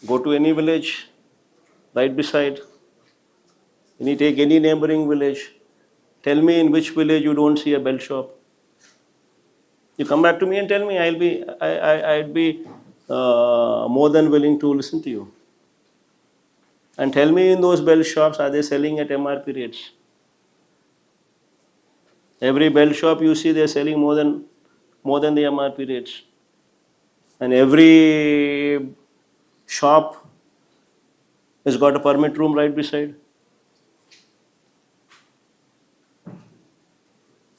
Go to any village, right beside. You take any neighboring village. Tell me in which village you don't see a bell shop. You come back to me and tell me. I'd be more than willing to listen to you. And tell me in those bell shops, are they selling at MRP rates? Every bell shop you see, they're selling more than the MRP rates. And every shop has got a permit room right beside.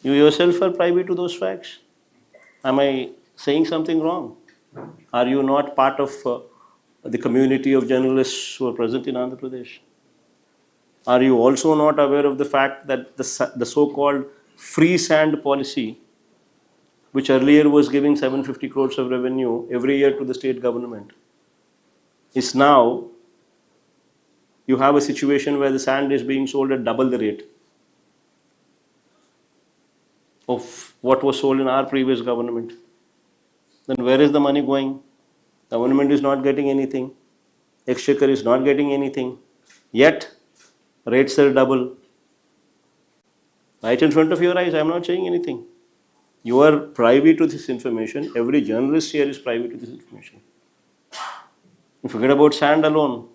You yourself are privy to those facts. Am I saying something wrong? Are you not part of the community of journalists who are present in Andhra Pradesh? Are you also not aware of the fact that the so-called free sand policy, which earlier was giving 750 crores of revenue every year to the state government, is now you have a situation where the sand is being sold at double the rate of what was sold in our previous government? Then where is the money going? The government is not getting anything. Exchequer is not getting anything. Yet, rates are double. Right in front of your eyes, I am not saying anything. You are privy to this information. Every journalist here is privy to this information. You forget about sand alone.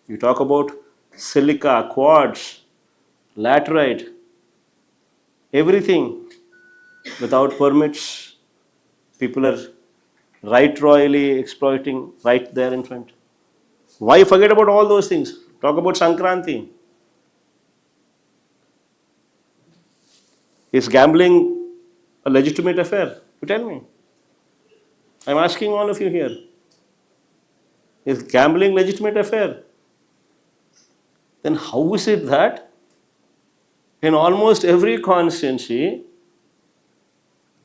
You talk about silica, quartz, laterite, everything. Without permits, people are right royally exploiting right there in front. Why forget about all those things? Talk about Sankranti. Is gambling a legitimate affair? You tell me. I'm asking all of you here. Is gambling legitimate affair? Then how is it that in almost every constituency,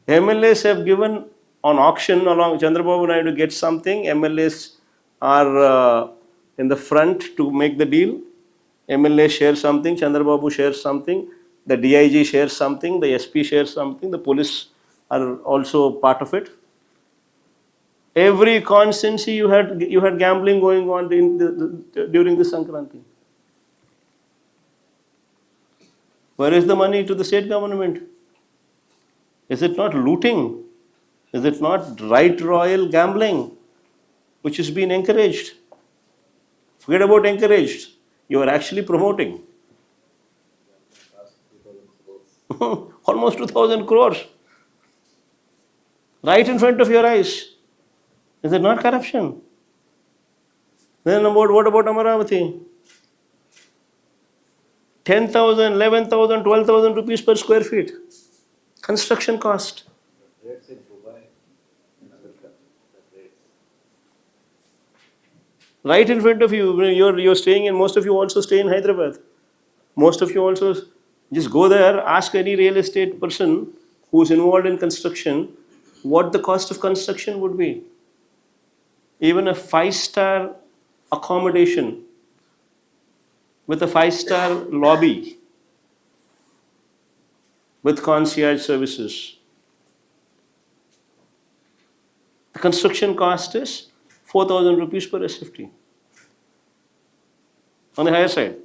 MLAs have given on auction along Chandrababu Naidu gets something, MLAs are in the front to make the deal, MLA shares something, Chandrababu shares something, the DIG shares something, the SP shares something, the police are also part of it. Every constituency you had gambling going on during the Sankranti. Where is the money to the state government? Is it not looting? Is it not right royal gambling which is being encouraged? Forget about encouraged. You are actually promoting. Almost 2,000 crores. Right in front of your eyes. Is it not corruption? Then what about Amaravati? 10,000, 11,000, 12,000 rupees per square feet. Construction cost. Right in front of you. You're staying in, most of you also stay in Hyderabad. Most of you also just go there, ask any real estate person who's involved in construction what the cost of construction would be. Even a 5-star accommodation with a 5-star lobby with concierge services. The construction cost is 4,000 rupees per SFT. On the higher side.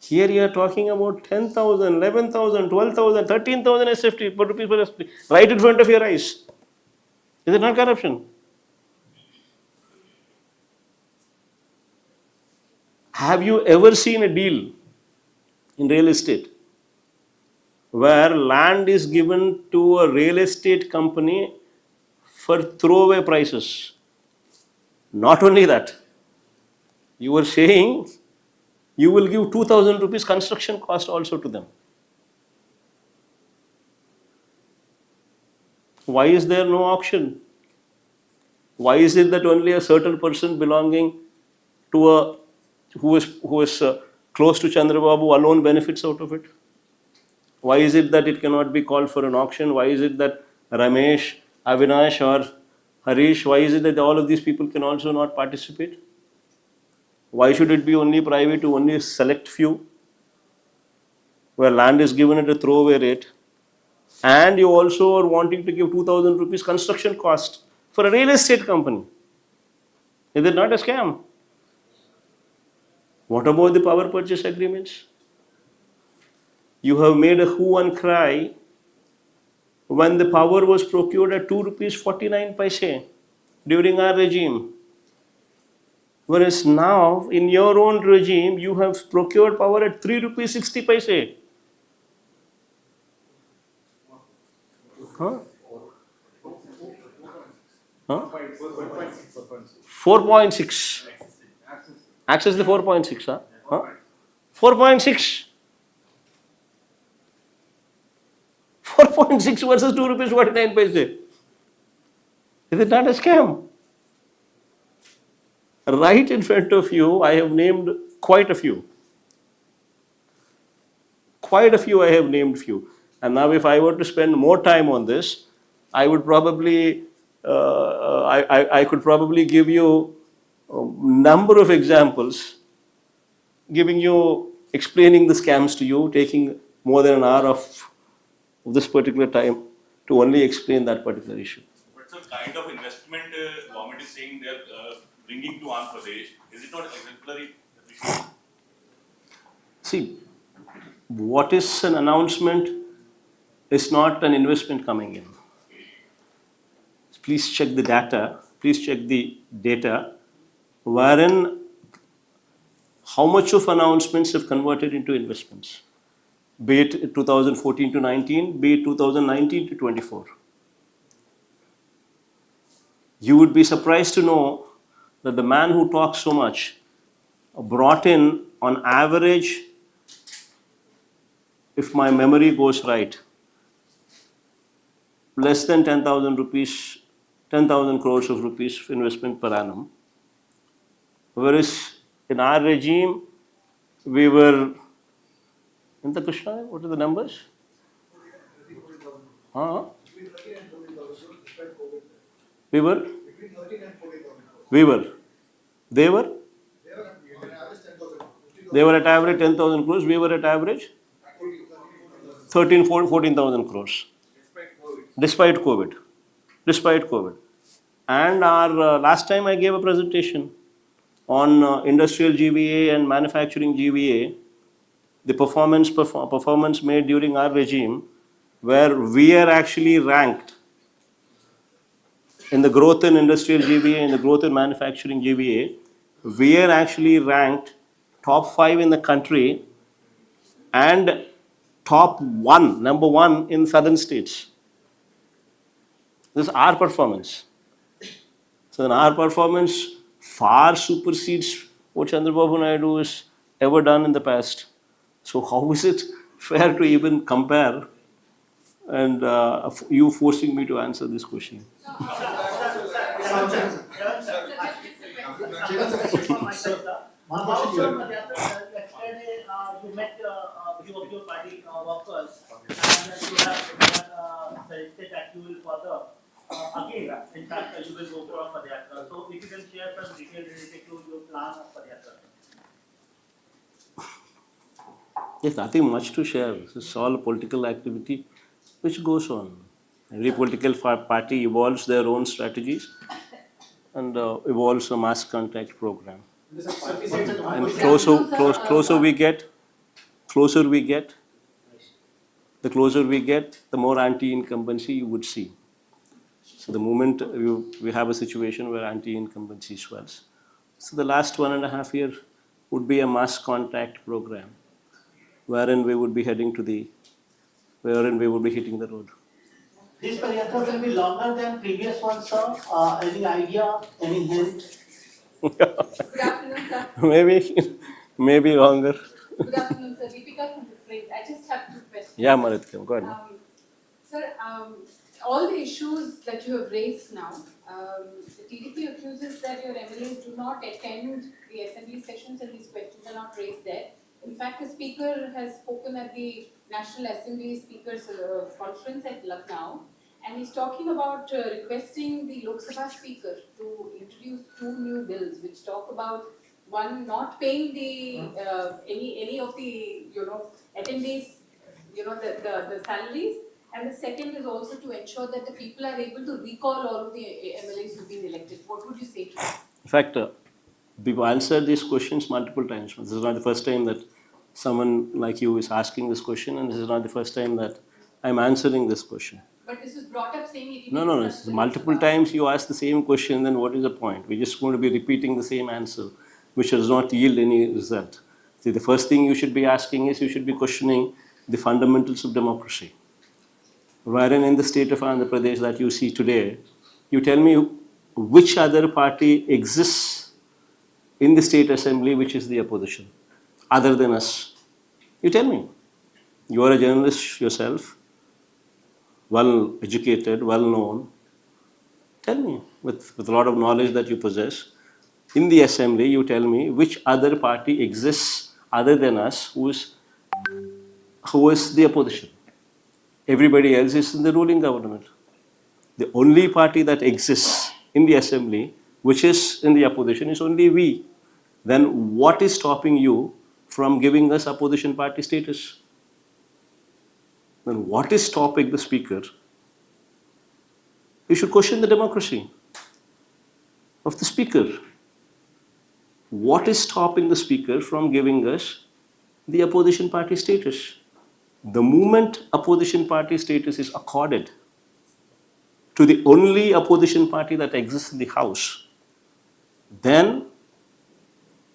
Here you are talking about 10,000, 11,000, 12,000, 13,000 SFT per rupees per SFT. Right in front of your eyes. Is it not corruption? Have you ever seen a deal in real estate where land is given to a real estate company for throwaway prices? Not only that, you were saying you will give 2,000 rupees construction cost also to them. Why is there no auction? Why is it that only a certain person belonging to who is close to Chandrababu alone benefits out of it? Why is it that it cannot be called for an auction? Why is it that Ramesh, Avinash or Harish, why is it that all of these people can also not participate? Why should it be only private to only a select few where land is given at a throwaway rate? And you also are wanting to give 2,000 rupees construction cost for a real estate company. Is it not a scam? What about the power purchase agreements? You have made a hue and cry when the power was procured at 2 rupees 49 paise during our regime. Whereas now, in your own regime, you have procured power at 3 rupees 60 paise. Huh? Huh? 4.6. Access the 4.6, huh? Huh? 4.6. 4.6 versus 2 rupees 49 paise. Is it not a scam? Right in front of you, I have named quite a few. Quite a few, I have named few. And now if I were to spend more time on this, I would probably, I could probably give you a number of examples, giving you, explaining the scams to you, taking more than an hour of this particular time to only explain that particular issue. What's the kind of investment government is saying they're bringing to Andhra Pradesh? Is it not exemplary? See, what is an announcement is not an investment coming in. Please check the data, please check the data, wherein how much of announcements have converted into investments, be it 2014 to 19, be it 2019 to 24. You would be surprised to know that the man who talks so much brought in, on average, if my memory goes right, less than 10,000 rupees, 10,000 crores of rupees investment per annum. Whereas in our regime, we were, in the Krishna, what are the numbers? Huh? We were? We were. They were? They were at average 10,000 crores. We were at average 14,000 crores. Despite COVID. Despite COVID. And our last time I gave a presentation on industrial GVA and manufacturing GVA, the performance made during our regime, where we are actually ranked in the growth in industrial GVA, in the growth in manufacturing GVA, we are actually ranked top 5 in the country and top 1, number 1 in southern states. This is our performance. So then our performance far supersedes what Chandrababu Naidu has ever done in the past. So how is it fair to even compare, and you forcing me to answer this question? Yesterday, you met a few of your party workers, and you have suggested that you will further again. In fact, you will go for a Padayatra. So, if you can share some details related to your plan of Padayatra. There's nothing much to share. This is all political activity which goes on. Every political party evolves their own strategies and evolves a mass contact program. And closer we get, the closer we get, the more anti-incumbency you would see. So the moment we have a situation where anti-incumbency swells. So the last 1.5 years would be a mass contact program, wherein we would be hitting the road. This Padayatra will be longer than previous ones, sir. Any idea? Any hint? Good afternoon, sir. maybe longer. Good afternoon, sir. Deepika from the Trade. I just have 2 questions. Yeah, Marit, go ahead. Sir, all the issues that you have raised now, the TDP accuses that your MLAs do not attend the assembly sessions and these questions are not raised there. In fact, the speaker has spoken at the National Assembly Speakers Conference at Lucknow, and he's talking about requesting the Lok Sabha Speaker to introduce 2 new bills which talk about, one, not paying the any of the attendees the salaries, and the second is also to ensure that the people are able to recall all of the MLAs who've been elected. What would you say to this? In fact, we've answered these questions multiple times. This is not the first time that someone like you is asking this question, and this is not the first time that I'm answering this question. But this was brought up saying it. No. This is multiple times you ask the same question, then what is the point? We're just going to be repeating the same answer, which does not yield any result. See, the first thing you should be asking is you should be questioning the fundamentals of democracy. Wherein in the state of Andhra Pradesh that you see today, you tell me which other party exists in the state assembly which is the opposition, other than us. You tell me. You are a journalist yourself, well educated, well known. Tell me, with a lot of knowledge that you possess, in the assembly, you tell me which other party exists other than us who is the opposition. Everybody else is in the ruling government. The only party that exists in the assembly, which is in the opposition, is only we. Then what is stopping you from giving us opposition party status? Then what is stopping the speaker? You should question the democracy of the speaker. What is stopping the speaker from giving us the opposition party status? The moment opposition party status is accorded to the only opposition party that exists in the House, then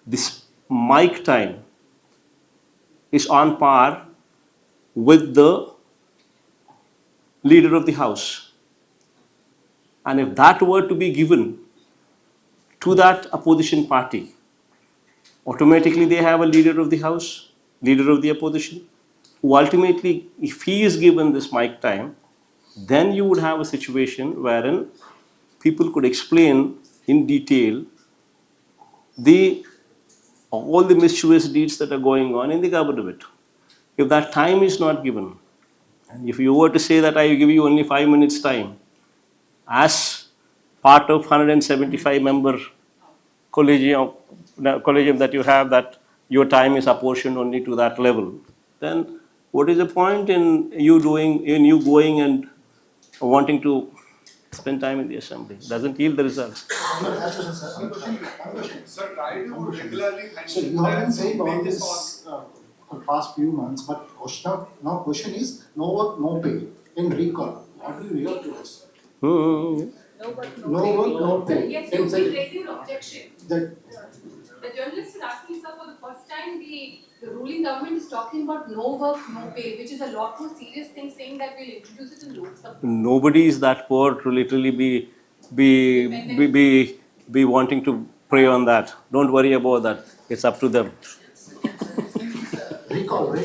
this mic time is on par with the leader of the House. And if that were to be given to that opposition party, automatically they have a leader of the House, leader of the opposition, who ultimately, if he is given this mic time, then you would have a situation wherein people could explain in detail all the mischievous deeds that are going on in the government. If that time is not given, and if you were to say that I give you only 5 minutes time, as part of 175 member collegium that you have, that your time is apportioned only to that level, then what is the point in you going and wanting to spend time in the assembly? It doesn't yield the results. Sir, try to regularly So you have been saying all this for the past few months, but question is no work, no pay. In recall, what do you hear to this? Hmm. No work, No work, no pay. Yes, you've been raising an objection. That The journalist is asking, sir, for the first time, the ruling government is talking about no work, no pay, which is a lot more serious thing, saying that we'll introduce it in Lok Sabha. Nobody is that poor to literally be wanting to prey on that. Don't worry about that. It's up to them. recall.